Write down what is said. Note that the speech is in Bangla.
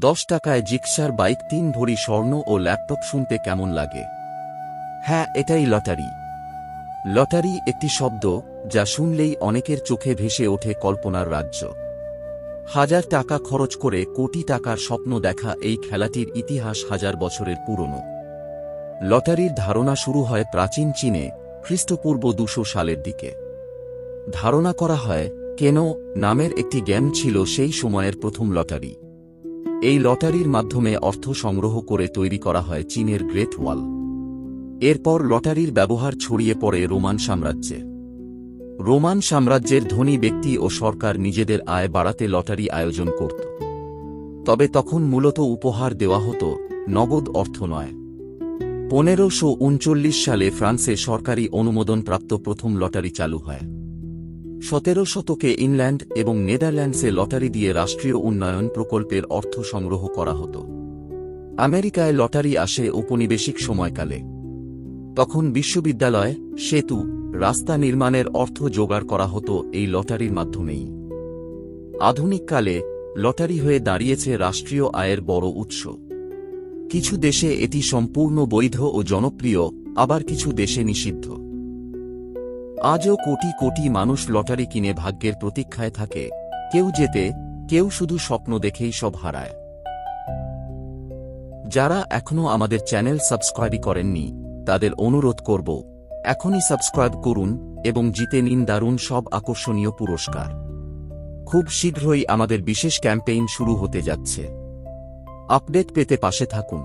10 টাকায় জিক্সার বাইক, 3 ভরি স্বর্ণ ও ল্যাপটপ শুনতে কেমন লাগে? হ্যাঁ, এটাই লটারি। লটারি একটি শব্দ যা শুনলেই অনেকের চোখে ভেসে ওঠে কল্পনার রাজ্য। হাজার টাকা খরচ করে কোটি টাকার স্বপ্ন দেখা এই খেলাটির ইতিহাস হাজার বছরের পুরনো। লটারির ধারণা শুরু হয় প্রাচীন চীনে খ্রিস্টপূর্ব 200 সালের দিকে। ধারণা করা হয় কেন নামের একটি গেম ছিল সেই সময়ের প্রথম লটারি। এই লটারির মাধ্যমে অর্থ সংগ্রহ করে তৈরি করা হয় চীনের গ্রেট ওয়াল। এরপর লটারির ব্যবহার ছড়িয়ে পড়ে রোমান সাম্রাজ্যে। রোমান সাম্রাজ্যের ধনী ব্যক্তি ও সরকার নিজেদের আয় বাড়াতে লটারি আয়োজন করত। তবে তখন মূলত উপহার দেওয়া হতো, নগদ অর্থ নয়। 1539 সালে ফ্রান্সে সরকারি অনুমোদনপ্রাপ্ত প্রথম লটারি চালু হয়। 17 শতকে ইংল্যান্ড এবং নেদারল্যান্ডসে লটারি দিয়ে রাষ্ট্রীয় উন্নয়ন প্রকল্পের অর্থ সংগ্রহ করা হতো। আমেরিকায় লটারি আসে ঔপনিবেশিক সময়কালে। তখন বিশ্ববিদ্যালয়, সেতু, রাস্তা নির্মাণের অর্থ জোগাড় করা হতো এই লটারির মাধ্যমেই। আধুনিক কালে লটারি হয়ে দাঁড়িয়েছে রাষ্ট্রীয় আয়ের বড় উৎস। কিছু দেশে এটি সম্পূর্ণ বৈধ ও জনপ্রিয়, আবার কিছু দেশে নিষিদ্ধ। আজও কোটি কোটি মানুষ লটারি কিনে ভাগ্যের প্রতীক্ষায় থাকে, কেউ জেতে, কেউ শুধু স্বপ্ন দেখেই সব হারায়। যারা এখনও আমাদের চ্যানেল সাবস্ক্রাইব করেননি তাদের অনুরোধ করব, এখনই সাবস্ক্রাইব করুন এবং জিতে নিন দারুণ সব আকর্ষণীয় পুরস্কার। খুব শীঘ্রই আমাদের বিশেষ ক্যাম্পেইন শুরু হতে যাচ্ছে। আপডেট পেতে পাশে থাকুন।